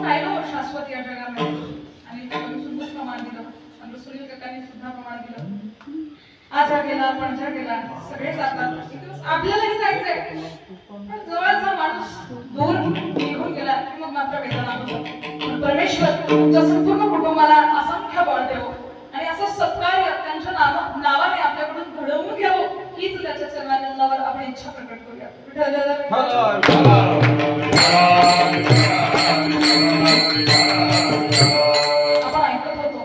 राहिलो शाश्वत या जगामध्ये आणि कवी सुंदर प्रमाण दिलं आणि सुनील काकांनी सुद्धा प्रमाण दिलं. आजा गेला पणजा गेला सगळे जातात आपल्यालाही जायचंय पण जवळचा माणूस दूर निघून गेला की मग मात्र वेदना होतात. परमेश्वर तुमच्या संपूर्ण कुटुंबाला असंख्य बळ देवो आणि असं सत्कार्य त्यांच्या नावाने आपल्याकडून घडवून घ्यावं हीच त्याच्या चरणांवर आपण इच्छा प्रकट करूया. आपण ऐकत होतो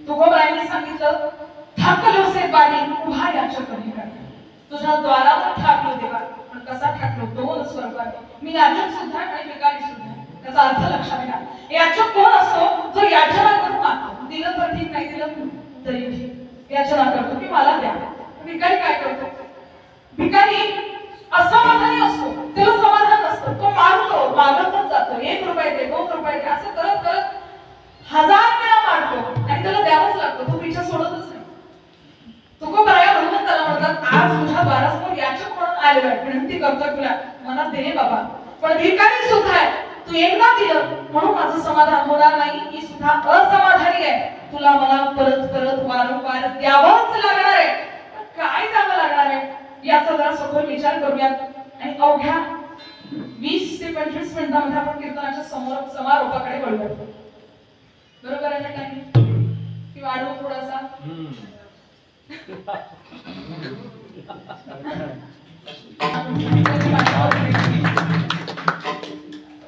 तुकोबाईंनी सांगितलं ठाकलोसे बारी उभा याच्या कधीकडे तुझ्या द्वारावर ठाकलो देवा पण कसा ठाकलो दोन स्वर्गाने मी याचक सुद्धा आणि भिकारी सुद्धा. त्याचा अर्थ लक्षात घ्या. याचक कोण असतो जो याचना करून मागतो दिलं तर ठीक नाही दिलं तरी ठीक याचना करतो की मला द्या. भिकारी काय करतो भिकारी असमाधानी असतो त्याला समाधान नसतं तो मागतो मागतच जातो 1 रुपये दे 2 रुपये दे असं करत करत 1000 वेळा मागतो आणि त्याला द्यावंच लागतं तो पिछा सोडतच नाही. तुकोबाया भगवंताला म्हणतात आज तुझ्या दारासमोर याचक म्हणून आलेलो आहे विनंती करतोय तुला मला दे बाबा पण भिकारी सुद्धा आहे तू एकदा दिलं म्हणून माझं समाधान होणार नाही ही सुद्धा असमाधानी आहे तुला मला परत परत वारंवार द्यावंच लागणार आहे. काय द्यावं लागणार आहे याचा जरा सखोल विचार करूयात आणि अवघ्या 20 ते 25 मिनिटांमध्ये आपण कीर्तनाच्या समारोपाकडे वळूया. बरोबर आहे ना टाइम की वाढवू थोडासा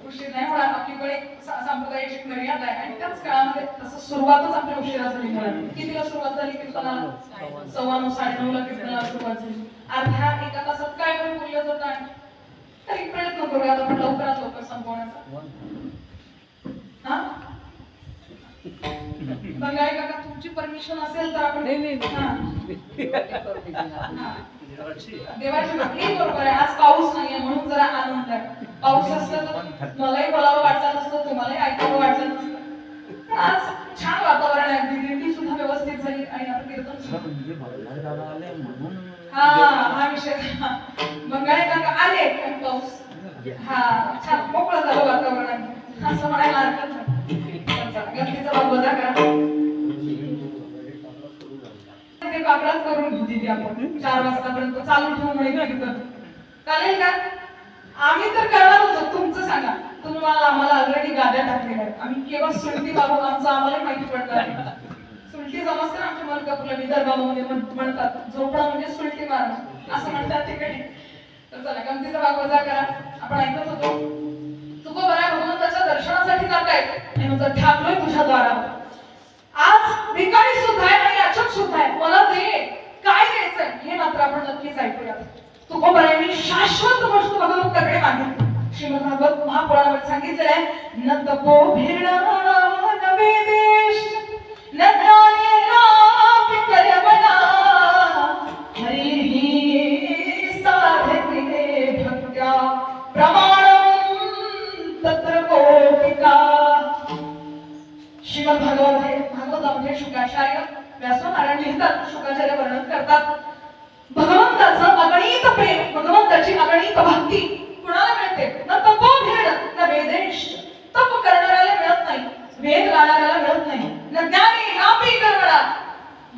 उशीर नाही होणार. आपल्याकडे सांप्रदायिक मर्यादा आहे आणि त्याच काळामध्ये तसं सुरुवातच आपल्या उशिरा झाली मुळात. कितीला सुरुवात झाली कीर्तनाला 9:15 9:30ला कीर्तनाला सुरुवात झाली. अर्ध्या 1 तासात काय पण बोललं जातं आणि तरी प्रयत्न करूया आपण लवकरात लवकर संपवण्याचा. हा बघा काका तुमची परमिशन असेल तर आपण देवाची भक्ती बरोबर आहे. आज पाऊस नाहीये म्हणून जरा आनंद आहे. पाऊस असतं तर मलाही बोलावं वाटलं नसतं तुम्हालाही ऐकावं वाटलं नसतं. आज छान वातावरण आहे दिंडी सुद्धा व्यवस्थित झाली आणि आता कीर्तन हा विषय बंगाळे काका आले पण पाऊस छान मोकळं झालं वातावरण असं म्हणायला हरकत नाही. गणपतीचा भाग वजा करा ते काकडाच करून घेऊ दिली आपण 4 वाजतापर्यंत चालू ठेवून कीर्तन चालेल का? आम्ही तर करणार होतो तुमचं सांगा. तुम्हाला आम्हाला ऑलरेडी गाद्या टाकलेल्या आहेत. आम्ही केव्हा सुलटी बाबू आमचं आम्हाला माहिती पडणार सुलटी समजतं ना आमच्या मलकापूरला विदर्भामध्ये म्हणतात झोपडा म्हणजे सुलटी मारणं असं म्हणतात तिकडे. तर चला गणपतीचा भाग वजा करा. आपण ऐकत होतो तुकोबाया भगवंताच्या दर्शनासाठी जात आहेत आणि म्हणतात ठाकलोय तुझ्या द्वारावर. आज भिकारी सुद्धा आहे आणि याचक सुद्धा आहे मला दे काय द्यायचंय हे मात्र आपण नक्कीच ऐकूया. तुकोबायांनी शाश्वत गोष्ट भगवंताकडे मागितली. श्रीमद्भागवत महापुराणामध्ये सांगितलेलं आहे न तपो भिरणा न वेदेश न ज्ञानेना विकर्मणा हरिहि साधते भक्त्या प्रमाणं तत्र गोपिका. श्रीमद भागवतामध्ये शुकाचार्य व्यासनारायण लिहितात शुकाचार्य वर्णन करतात भगवंताचं अगणित प्रेम भगवंताची अगणित भक्ती कुणाला मिळते न तपोभिरण न वेदेश. तप करणाऱ्याला मिळत नाही वेद गाणाऱ्याला मिळत नाही न ज्ञानी नापी कर्मणा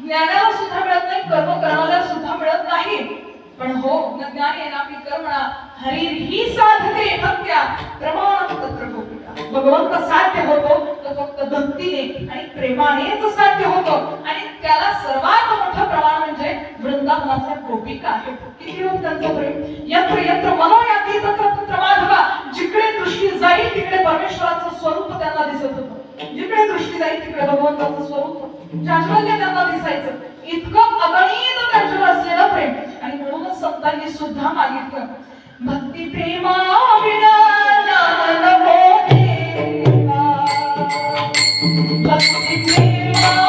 ज्ञानाला सुद्धा मिळत नाही कर्म करणाऱ्याला सुद्धा मिळत नाही. पण हो न ज्ञानी नापी कर्मणा हरिहि साधते भक्त्या प्रमाणं तत्र गोपिका. भगवंत साध्य होतो तो फक्त भक्तीने आणि प्रेमानेच साध्य होतो आणि त्याला सर्वात मोठं प्रमाण म्हणजे वृंदावनातल्या गोपिका आहेत. किती होत त्यांचं प्रेम. यत्र यत्र मनोयाती तत्र तत्र माधवा. जिकडे दृष्टी जाईल तिकडे परमेश्वराचं स्वरूप त्यांना दिसत होतं. जिकडे दृष्टी जाईल तिकडे भगवंताचं स्वरूप जाज्वल्य त्यांना दिसायचं. इतकं अगणित त्यांच्यावर असलेलं प्रेम आणि म्हणूनच संतांनी सुद्धा मागितलं भक्ती प्रेमा विना ज्ञान नको देवा. भक्ती प्रेमा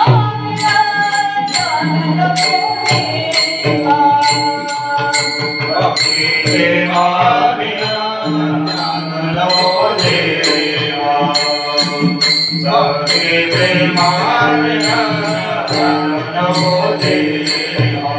विना ज्ञान नको देवा. भक्ती प्रेमा विना ज्ञान नको देवा. भक्ती प्रेमा विना ज्ञान नको देवा.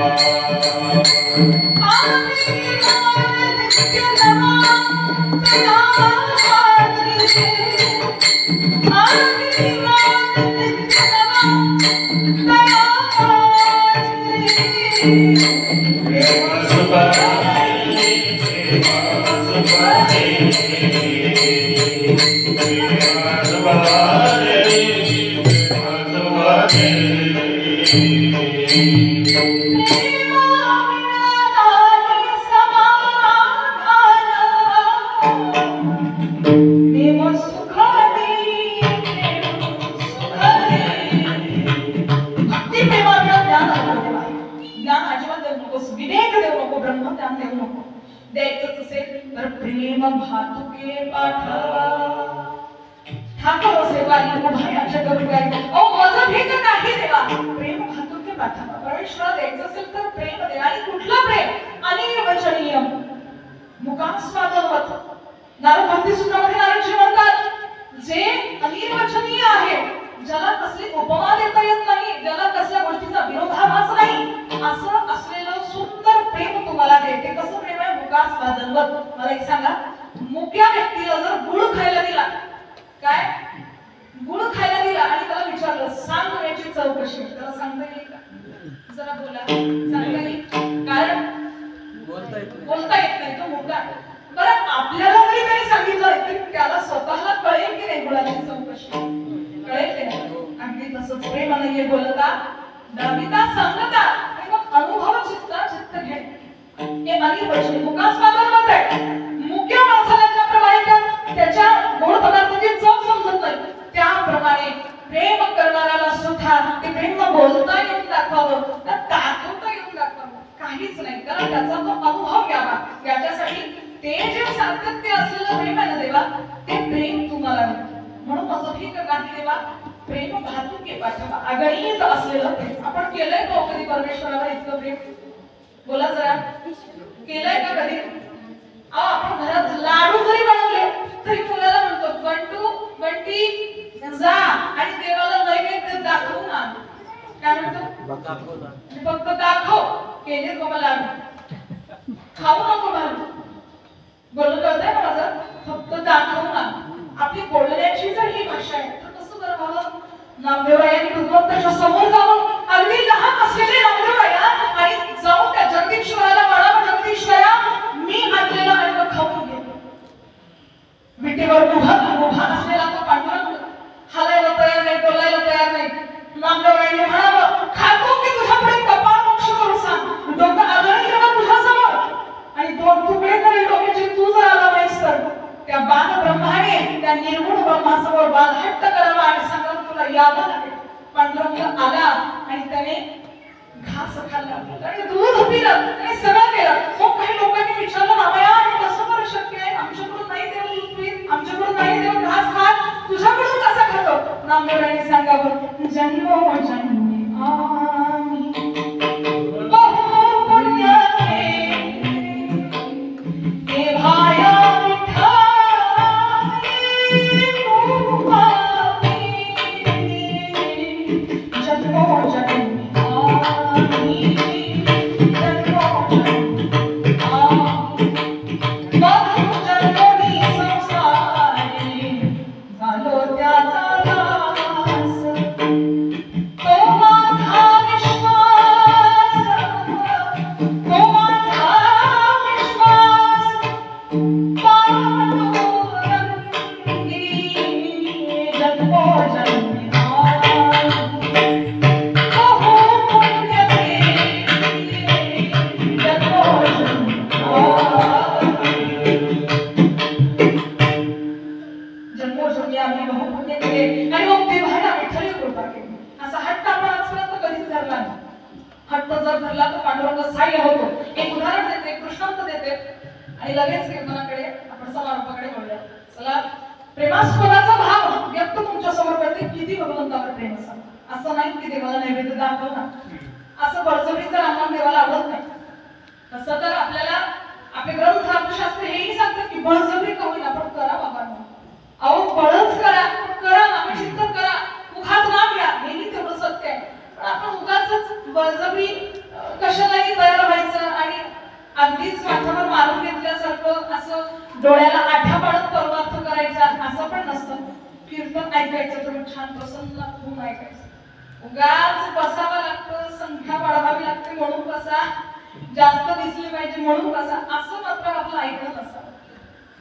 जास्त दिसले पाहिजे म्हणून कसा असं मात्र आपलं ऐकत असावं.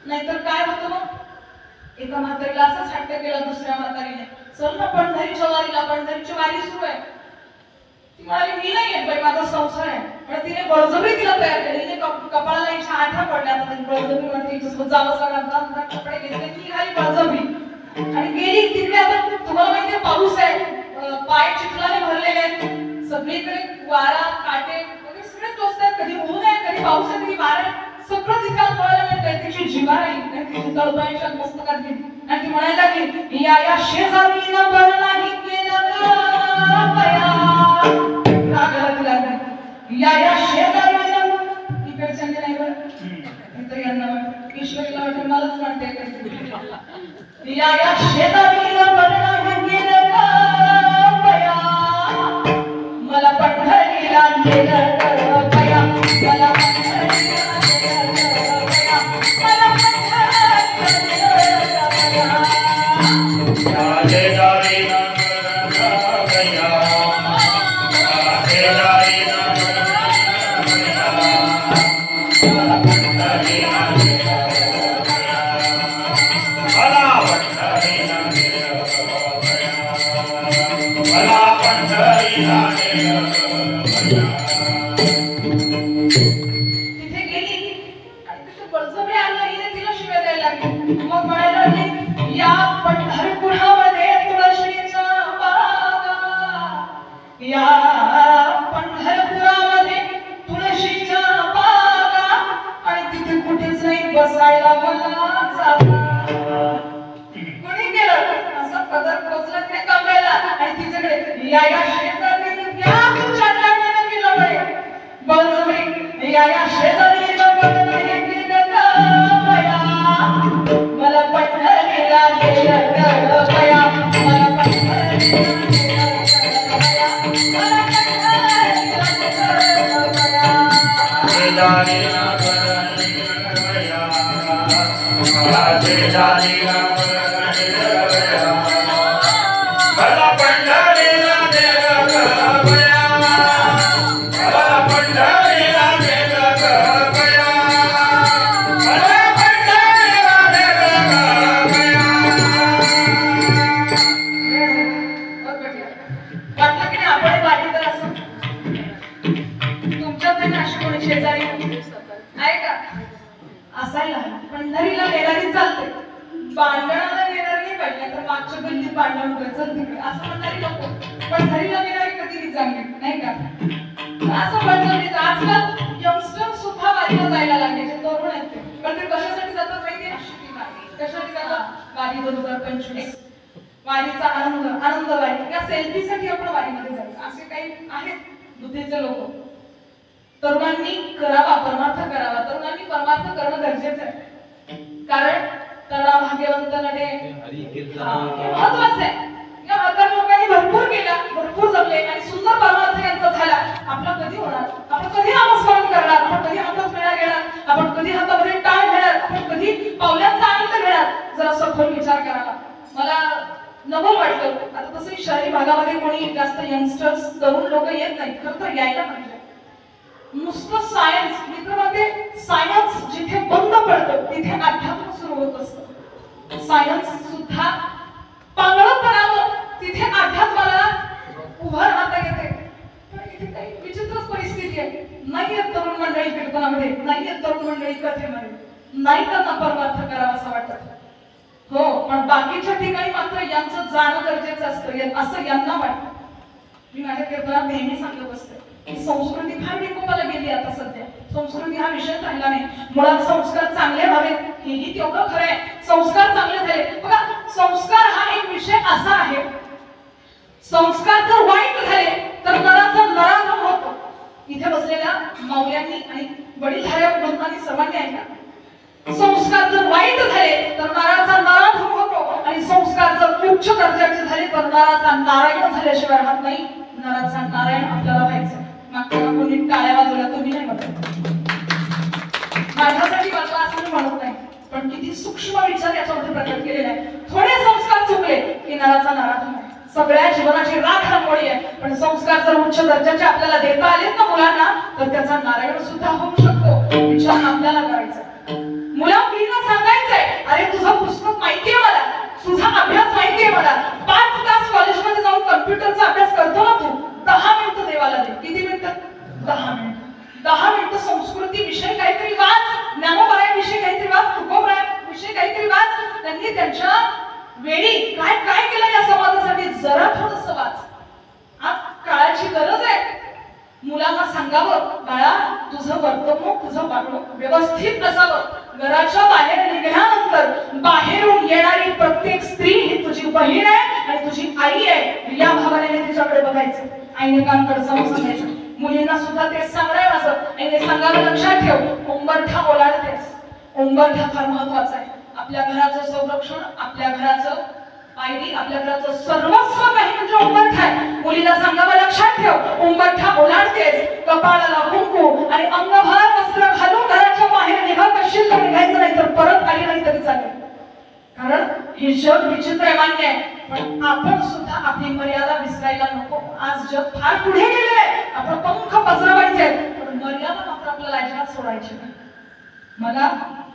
नाहीतर काय होतं मग, एका म्हातारीला असंच हट्ट केला दुसऱ्या म्हातारीने, चल ना पंढरीच्या वारीला, पंढरीची वारी सुरू आहे. ती म्हणाली मी नाही येत बाई, माझा संसार आहे. पण तिने बळजबरी तिला तयार केली. तिने कपाळाला इच्छा आठा पडल्या, आता बळजबरी म्हणते तिच्यासोबत जावं लागणार, कपडे घेतले, ती घाली बळजबरी आणि गेली तिकडे. आता तुम्हाला माहितीये पाऊस आहे, पाय चिखलाने भरलेले आहेत, सगळीकडे वारा काटे सगळे टोचतात, कधी ऊन आहे कधी पाऊस आहे कधी वारा आहे, सगळं तिला कळायला मिळतंय. तिची जिव्हार आली, तिची तळपायाच्या मस्तकात घेतली आणि ती म्हणायला लागली, या शेजारीनं बरं नाही केलं बया. या शेजारीनं इकडच्या नाही बरं, तर यांना ईश्वरीला वाटतं मलाच म्हणते, या शेजारीनं बरं नाही केलं बया, मला पंढरीला नेलं बया, मला तिथे गेली आणि तिथे बळजबरी आणलं, हिने तिला शिव्या द्यायला लागली. मग म्हणायला लागली, या पंढरपुरामध्ये तुळशीच्या बागा, या पंढरपुरामध्ये तुळशीच्या बागा, आणि तिथे कुठेच नाही बसायला मला जागा. कोणी केलं असं पदर पोचलं तिने कमवायला आणि तिच्याकडे या शेजारी या तुमच्या लग्नाने केलं बरे बळजबरी, या शेजारी मला पंढरीला नेलं बया, मला पंढरीला नेलं बया, मला असायला पंढरीला नेणारी चालते, बांधणाला नेणार नाही पाहिजे, तर मागच्या गल्लीत बांधण चल तिकडे असं म्हणणारी नको. पंढरीला नेणारी कधी चांगली नाही का, असं बळजबरीचं. आजकाल यंगस्टर सुद्धा वारीला जायला लागले, जे तरुण आहेत ते. पण ते कशासाठी जातात माहितीये, कशासाठी जातात, वारी 2025 वारीचा आनंद वारी, या सेल्फीसाठी आपण वारीमध्ये जायचं. असे काही आहेत बुद्धीचे लोक. तरुणांनी करावा, परमार्थ करावा. तरुणांनी परमार्थ करणं गरजेचं आहे, कारण तरुणा भाग्यवंत नडे महत्वाचं आहे. या म्हातार लोकांनी भरपूर केला, भरपूर जगले आणि सुंदर परमार्थ यांचा झाला. आपला कधी होणार, आपण कधी नामस्मरण करणार, आपण कधी हातात मेळा घेणार, आपण कधी हातामध्ये टाळ घेणार, आपण कधी पावलांचा आनंद घेणार, जरा सखोल विचार करावा. मला नवल वाटतं. आता तसं शहरी भागामध्ये कोणी जास्त यंगस्टर्स तरुण लोक येत नाही, खरं तर यायला पाहिजे. नुसतं सायन्स मित्रांमध्ये, सायन्स जिथे बंद पडतं तिथे अध्यात्म सुरू होत असतं. सायन्स सुद्धा पांगळत पडावं तिथे अध्यात्माला उभं राहता येते. पण इथे काही विचित्रच परिस्थिती आहे. नाही येत तरुण मंडळी कीर्तनामध्ये, नाही येत तरुण मंडळी कथेमध्ये, नाही त्यांना परमार्थ करावा असं वाटत. हो, पण बाकीच्या ठिकाणी मात्र यांचं जाणं गरजेचं असतं असं यांना वाटतं. मी माझ्या कीर्तनात नेहमी सांगत असते की संस्कृती फार विकोपाला गेली. आता सध्या संस्कृती हा विषय चांगला नाही. मुळात संस्कार चांगले व्हावेत हेही तेवढं खरं आहे. संस्कार चांगले झाले बघा, संस्कार हा एक विषय असा आहे, संस्कार जर वाईट झाले तर नराचा नराधम होतो. इथे बसलेल्या माऊल्यांनी आणि वडीलधाऱ्या ग्रंथांनी सर्वांनी ऐका, संस्कार जर वाईट झाले तर नराचा नराधम होतो आणि संस्कार जर उच्च दर्जाचे झाले तर नराचा नारायण झाल्याशिवाय राहत नाही. नराचा नारायण आपल्याला व्हायचं. मागच्या कोणी टाळ्या वाजवल्या, तुम्ही नाही म्हणत, माझ्यासाठी वाजवा असं मी म्हणत नाही, पण किती सूक्ष्म विचार याच्यामध्ये प्रकट केलेला आहे. थोडे संस्कार चुकले की नराचा नाराधम आहे. सगळ्या जीवनाची राख रांगोळी आहे. पण संस्कार जर उच्च दर्जाचे आपल्याला देता आलेत ना मुलांना, तर त्याचा नारायण सुद्धा होऊ शकतो. विचार आपल्याला करायचा. मुला मुलींना सांगायचंय, अरे तुझं पुस्तक माहितीये मला, तुझा अभ्यास माहितीये मला, 5 तास कॉलेजमध्ये जाऊन कम्प्युटरचा अभ्यास करतो ना तू, 10 मिनिटं देवाला दे. किती मिनिटं? 10 मिनिटं. 10 मिनिटं संस्कृती विषय काहीतरी वाच, ज्ञानोबराय विषय काहीतरी वाच, तुकोबराय विषय काहीतरी वाच. त्यांनी त्यांच्या वेळी काय काय केलं या समाजासाठी जरा थोडंसं वाच. आज काळाची गरज आहे. मुलांना सांगावं, बाळा तुझं वर्तणूक, तुझं वागणूक व्यवस्थित असावं. घराच्या बाहेर निघाल्यानंतर बाहेरून येणारी प्रत्येक स्त्री ही तुझी बहीण आहे आणि तुझी आई आहे या भावनेने तिच्याकडे बघायचं. आईने कानकडे जाऊन सांगायचं. मुलींना सुद्धा तेच सांगणार असं. आईने सांगावं, लक्षात ठेव, उंबरठा ओलांडतेस. उंबरठा फार महत्वाचा आहे. आपल्या घराचं संरक्षण, आपल्या घराचं पायरी, आपल्या घराचं सर्वस्व काही म्हणजे उंबरठा आहे. मुलीला सांगावं, लक्षात ठेव, उंबरठा ओलांडतेस, कपाळाला कुंकू आणि अंगभर वस्त्र घालून घराच्या बाहेर निघत असशील तर निघायचं, नाही तर परत आली नाही तरी चालेल. कारण हे जग विचित्र आहे, मान्य आहे, पण आपण सुद्धा आपली मर्यादा विसरायला नको. आज जग फार पुढे गेलेलं आहे. आपण पंख पसरवायचे, पण मर्यादा मात्र आपल्याला अजिबात सोडायची नाही. मला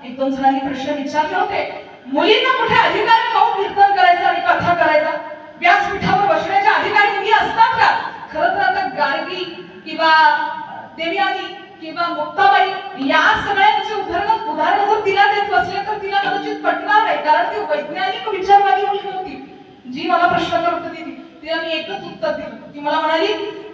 1-2 जणांनी प्रश्न विचारले होते, मुलींना कुठे अधिकार काऊन कीर्तन करायचं आणि कथा करायचा? व्यासपीठावर बसण्याच्या अधिकारी मुली असतात का? खरं तर आता गार्गी किंवा देवयानी किंवा मुक्ताबाई या सगळ्यांचे उदाहरण जर तिला देत बसले तर तिला कदाचित पटणार नाही. कारण ती वैज्ञानिक विचारवादी मुलगी होती. जी मला प्रश्न करत होती तिला मी एकच उत्तर दिलं. ती मला म्हणाली,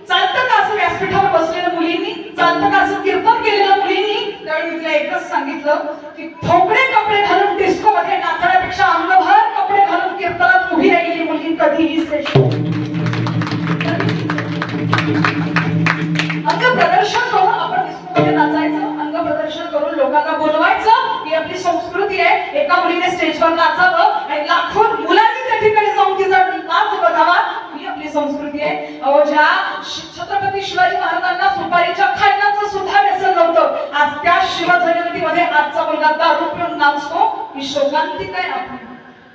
चालतं का असं व्यासपीठावर बसलेल्या मुलींनी, चालतं का असं कीर्तन केलेल्या मुलींनी? त्यावेळी मी तिला एकच सांगितलं की थोबडे कपडे घालून डिस्को मध्ये नाचण्यापेक्षा अंगभर कपडे घालून कीर्तनात उभी राहिलेली मुलगी कधीही श्रेष्ठ. अंग प्रदर्शन करून आपण डिस्को मध्ये नाचायचं, अंग प्रदर्शन करून लोकांना बोलवायचं, ही आपली संस्कृती आहे. एका मुलीने स्टेजवर नाचावं आणि लाखो मुलांनी त्या ठिकाणी जाऊन तिचा नाच बघावा, ही आपली संस्कृती आहे. अहो, ज्या छत्रपती शिवाजी महाराजांना सुपारीच्या खाण्याचं सुद्धा व्यसन नव्हतं, आज त्या शिवजयंतीमध्ये आजचा मुलगा दारू पिऊन नाचतो, ही शोकांतिक आहे आपली.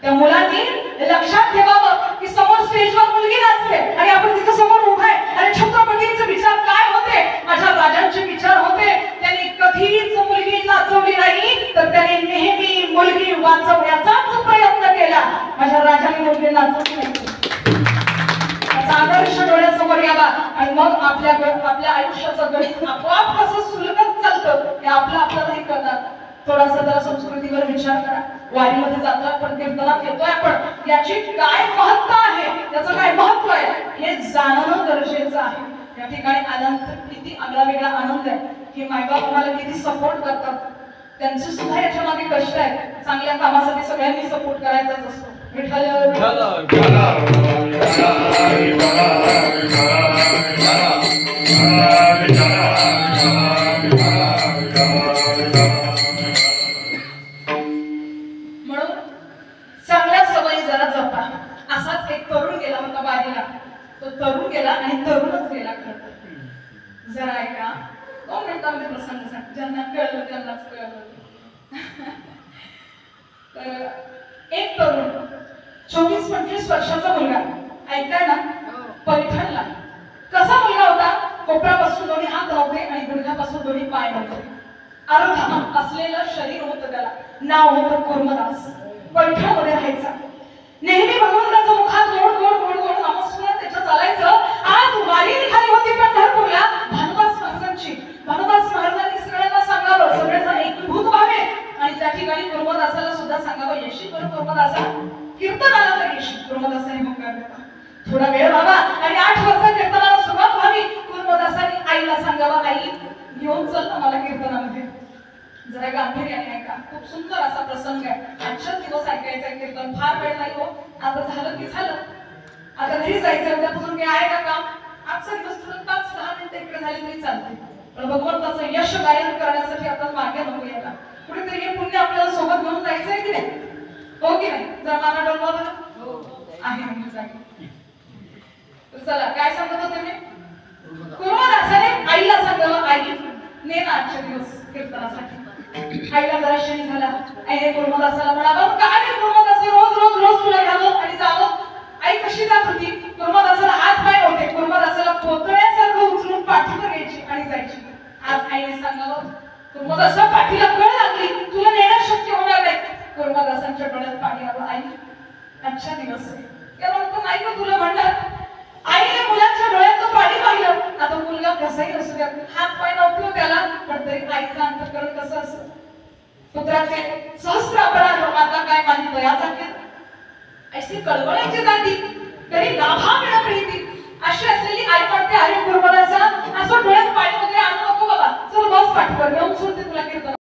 त्या मुलांनी लक्षात ठेवावं की समोर स्टेजवर मुलगी नाचते आणि आपण तिथं समोर उभा आहे. आणि छत्रपतींचे विचार काय होते? माझ्या राजांचे विचार होते, त्यांनी कधीच मुलगी नाचवली नाही, तर त्यांनी नेहमी मुलगी वाचवण्याचाच प्रयत्न केला. माझ्या राजांनी मुलगी नाचवली नाही. आदर्श डोळ्यासमोर यावा आणि मग आपल्या आयुष्याचं गणित आपोआप कसं सुलभत चालतं हे आपल्यालाही कळणार. थोडासा जरा संस्कृतीवर विचार करा. वारीमध्ये जातोय आपण, कीर्तनात येतोय आपण, याची काय महत्ता आहे, याचं काय महत्व आहे हे जाणणं गरजेचं आहे. या ठिकाणी आनंद, किती आगळा वेगळा आनंद आहे की मायबाप आम्हाला किती सपोर्ट करतात. त्यांचे सुद्धा याच्या मागे कष्ट आहेत. चांगल्या कामासाठी सगळ्यांनी सपोर्ट करायचाच असतो. विठ्ठल म्हणून चांगल्या सवयी जरा जपा. असाच एक तरुण गेला होता वारीला. तो तरुण गेला आणि तरुणच गेला. खरं जरा ऐका, 2 मिनिटांमध्ये प्रसंग सांग, ज्यांना कळलं त्यांनाच कळलं. तर एक तरुण 24-25 वर्षाचा मुलगा, ऐकताय ना, पैठणला. कसा मुलगा होता? कोपरापासून दोन्ही हात नव्हते आणि गुडघ्यापासून दोन्ही पाय नव्हते. अर्ध असलेलं शरीर होतं त्याला. नाव होतं कुर्मदास. पैठणमध्ये राहायचा. नेहमी भगवंताच्या मुखात गोड गोड गोड गोड नामस्मरण त्याच्या चालायचं. आज वारी निघाली होती पंढरपूरला भानुदास महाराजांची. भानुदास महाराजांनी सगळ्यांना सांगावं, सगळेजण एकभूत व्हावे आणि त्या ठिकाणी कुर्मदासाला सुद्धा सांगावं, येशी करून कुर्मदासा, कीर्तन आलं तर येशी. कुर्मदासाने होकार दिला. थोडा वेळ व्हावा आणि 8 वाजता कीर्तनाला सुरुवात व्हावी. कुर्मदासाने आईला सांगावं, आई घेऊन चल ना मला कीर्तनामध्ये. जरा गांभीर्याने ऐका, खूप सुंदर असा प्रसंग आहे. 8 दिवस ऐकायचं कीर्तन, फार वेळ नाही हो. आता झालं की झालं, आता घरी जायचं. उद्यापासून काय आहे का काम? आजचा दिवस तुला 5-10 मिनिटं इकडे झाली तरी चालते. पण भगवंताचं यश गायन करण्यासाठी आपण मागे नको यायला. कुठेतरी हे पुण्य आपल्याला सोबत घेऊन जायचंय की नाही? हो की नाही? जर माना डोलवा आहे म्हणजे जागी. चला, काय सांगत होते मी? कुर्मदासाने आईला सांगावं, आई ने ना 8 दिवस कीर्तनासाठी. आईला जरा शनी झाला. आईने कुर्मदासाला म्हणावं, काय रे कुर्मदास, रोज रोज रोज तुला घ्यावं आणि जावं? आई कशी जात होती, कुर्मदासाला हात पाय नव्हते, कुर्मदासाला पोतळ्यासारखं उचलून पाठीवर घ्यायची आणि जायची. आज आईने सांगावं, कुर्मदासा पाठीला कळ लागली, तुला नेणं शक्य होणार नाही. कुर्मदासांच्या डोळ्यात पाणी आलं. आई अच्छा दिवस आहे. याला म्हणतो नाही का तुला म्हणणार. आईने मुलाच्या डोळ्यात तो पाणी पाहिलं. आता मुलगा कसाही असू द्या, हात पाय नव्हते त्याला, पण तरी आईचं अंतःकरण कसं असतं. पुत्राचे सहस्त्र अपराध आता काय माझी दयाचा केला. ऐशी कळवळ्याची जाती तरी गाभा मिळा प्रीती अशी असलेली आई म्हणते, अरे कुर्बानाचा असं डोळ्यात पाणी वगैरे आणू नको बाबा, चल बस पाठीवर घेऊन सोडते तुला कीर्तन.